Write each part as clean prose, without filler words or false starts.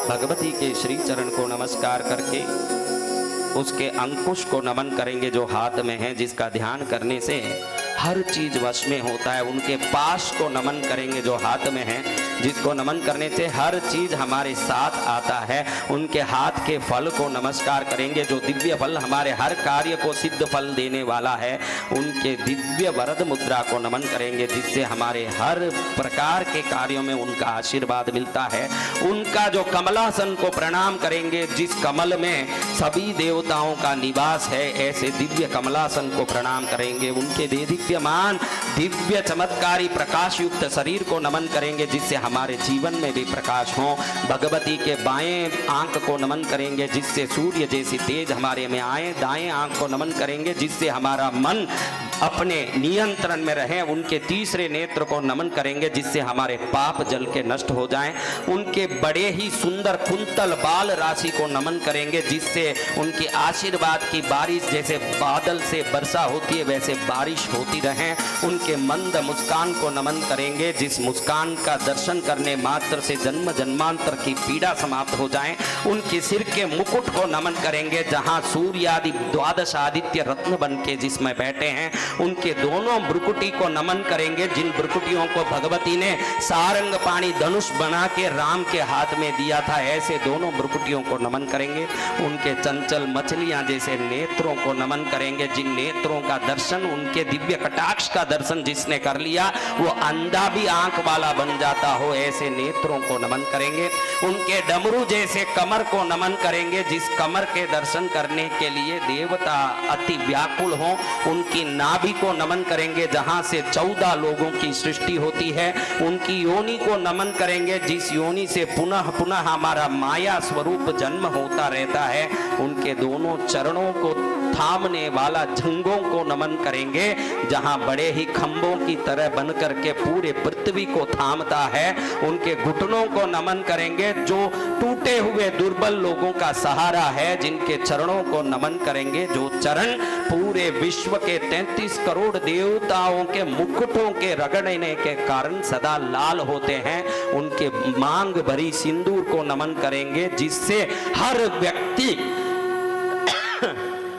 भगवती के श्री चरण को नमस्कार करके उसके अंकुश को नमन करेंगे जो हाथ में है, जिसका ध्यान करने से हर चीज वश में होता है। उनके पाश को नमन करेंगे जो हाथ में है, जिसको नमन करने से हर चीज हमारे साथ आता है। उनके हाथ के फल को नमस्कार करेंगे जो दिव्य फल हमारे हर कार्य को सिद्ध फल देने वाला है। उनके दिव्य वरद मुद्रा को नमन करेंगे जिससे हमारे हर प्रकार के कार्यों में उनका आशीर्वाद मिलता है। उनका जो कमलासन को प्रणाम करेंगे, जिस कमल में सभी देवताओं का निवास है, ऐसे दिव्य कमलासन को प्रणाम करेंगे। उनके देदीप्यमान दिव्य चमत्कारी प्रकाश युक्त शरीर को नमन करेंगे जिससे हमारे जीवन में भी प्रकाश हो। भगवती के बाएं आंख को नमन करेंगे जिससे सूर्य जैसी तेज हमारे में आए। दाएं आंख को नमन करेंगे जिससे हमारा मन अपने नियंत्रण में रहे। उनके तीसरे नेत्र को नमन करेंगे जिससे हमारे पाप जल के नष्ट हो जाएं। उनके बड़े ही सुंदर कुंतल बाल राशि को नमन करेंगे जिससे उनकी आशीर्वाद की बारिश जैसे बादल से वर्षा होती है वैसे बारिश होती रहे। उनके मंद मुस्कान को नमन करेंगे जिस मुस्कान का दर्शन करने मात्र से जन्म जन्मांतर की पीड़ा समाप्त हो जाए। उनके सिर के मुकुट को नमन करेंगे जहां सूर्य आदि द्वादश आदित्य रत्न बन के जिसमें बैठे हैं। उनके दोनों भ्रुकुटी को नमन करेंगे जिन भ्रुकुटियों को भगवती ने सारंग पाणी धनुष बना के राम के हाथ में दिया था, ऐसे दोनों भ्रुकुटियों को नमन करेंगे। उनके चंचल मछलियां जैसे नेत्रों को नमन करेंगे जिन नेत्रों का दर्शन, उनके दिव्य कटाक्ष का दर्शन जिसने कर लिया वो अंधा भी आंख वाला बन जाता हो, ऐसे नेत्रों को नमन करेंगे। उनके डमरू जैसे कमर को नमन करेंगे जिस कमर के दर्शन करने के लिए देवता अति व्याकुल हो। उनकी नाभि को नमन करेंगे जहां से 14 लोगों की सृष्टि होती है। उनकी योनि को नमन करेंगे जिस योनि से पुनः पुनः हमारा माया स्वरूप जन्म होता रहता है। उनके दोनों चरणों को थामने वाला झंगों को नमन करेंगे जहां बड़े ही खंभों की तरह बनकर के पूरे पृथ्वी को थामता है। उनके घुटनों को नमन करेंगे जो टूटे हुए दुर्बल लोगों का सहारा है। जिनके चरणों को नमन करेंगे जो चरण पूरे विश्व के 33 करोड़ देवताओं के मुकुटों के रगड़ने के कारण सदा लाल होते हैं। उनके मांग भरी सिंदूर को नमन करेंगे जिससे हर व्यक्ति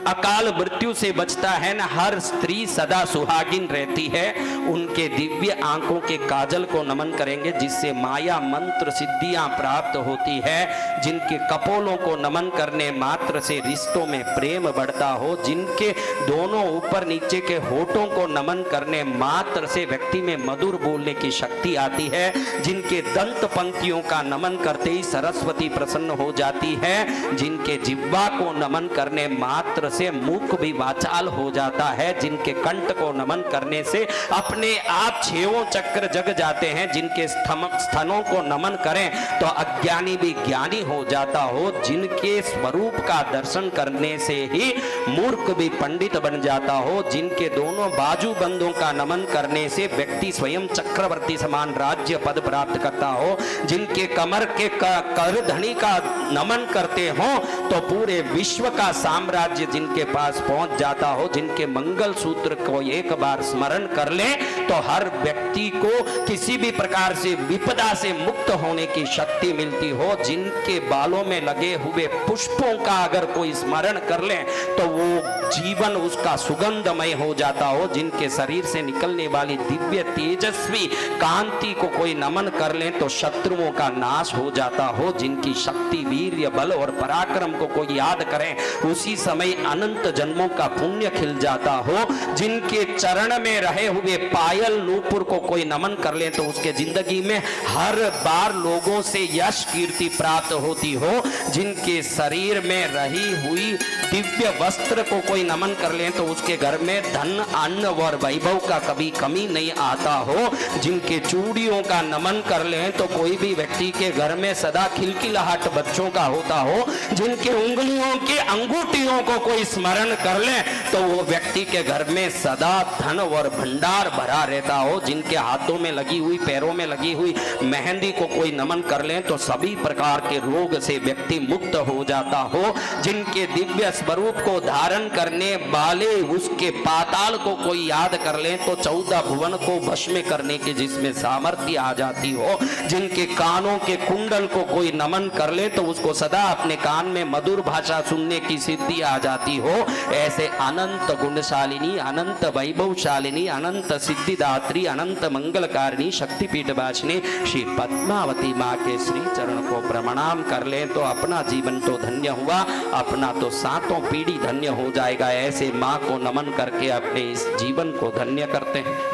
अकाल मृत्यु से बचता है न, हर स्त्री सदा सुहागिन रहती है। उनके दिव्य आंखों के काजल को नमन करेंगे जिससे माया मंत्र सिद्धियां प्राप्त होती है। जिनके कपोलों को नमन करने मात्र से रिश्तों में प्रेम बढ़ता हो। जिनके दोनों ऊपर नीचे के होठों को नमन करने मात्र से व्यक्ति में मधुर बोलने की शक्ति आती है। जिनके दंत पंक्तियों का नमन करते ही सरस्वती प्रसन्न हो जाती है। जिनके जिह्वा को नमन करने मात्र से मुख भी वाचाल हो जाता है। जिनके कंठ को नमन करने से अपने आप छेवों चक्र जग जाते हैं। जिनके स्तनों को नमन करें तो अज्ञानी भी ज्ञानी हो जाता हो। जिनके स्वरूप का दर्शन करने से ही मूर्ख भी पंडित बन जाता हो। जिनके दोनों बाजू बंदों का नमन करने से व्यक्ति स्वयं चक्रवर्ती समान राज्य पद प्राप्त करता हो। जिनके कमर के कर धनी का नमन करते हो तो पूरे विश्व का साम्राज्य जिनके पास पहुंच जाता हो। जिनके मंगल सूत्र को एक बार स्मरण कर ले तो हर व्यक्ति को किसी भी प्रकार से विपदा से मुक्त होने की शक्ति मिलती हो। जिनके बालों में लगे हुए पुष्पों का अगर कोई स्मरण कर ले तो वो जीवन उसका सुगंधमय हो जाता हो। जिनके शरीर से निकलने वाली दिव्य तेजस्वी कांति को कोई नमन कर ले तो शत्रुओं का नाश हो जाता हो। जिनकी शक्ति वीर्य बल और पराक्रम को कोई याद करें उसी समय अनंत जन्मों का पुण्य खिल जाता हो। जिनके चरण में रहे हुए पायल नूपुर को कोई नमन कर ले तो उसके जिंदगी में हर बार लोगों से यश कीर्ति प्राप्त होती हो। जिनके शरीर में रही हुई दिव्य वस्त्र को कोई नमन कर ले तो उसके घर में धन अन्न और वैभव का कभी कमी नहीं आता हो। जिनके चूड़ियों का नमन कर ले तो कोई भी व्यक्ति के घर में सदा खिलखिलाहट बच्चों का होता हो। जिनके उंगलियों के अंगूठियों को कोई स्मरण कर ले तो वो व्यक्ति के घर में सदा धन और भंडार भरा रहता हो। जिनके हाथों में लगी हुई पैरों में लगी हुई मेहंदी को कोई नमन कर ले तो सभी प्रकार के रोग से व्यक्ति मुक्त हो जाता हो। जिनके दिव्य स्वरूप को धारण करने करने वाले उसके पाताल को कोई याद कर ले तो 14 भुवन को वश में करने की जिसमें सामर्थ्य आ जाती हो, जिनके कानों के कुंडल को कोई नमन कर ले तो उसको सदा अपने कान में मधुर भाषा सुनने की सिद्धि आ जाती हो, ऐसे अनंत गुणशालिनी, अनंत वैभवशालिनी, अनंत सिद्धिदात्री, अनंत मंगलकारिणी शक्तिपीठ वासिनी श्री पद्मावती माँ के श्री चरण को प्रणाम कर ले तो अपना जीवन तो धन्य हुआ, अपना तो सातों पीढ़ी धन्य हो जाएगा। ऐसे माँ को नमन करके अपने इस जीवन को धन्य करते हैं।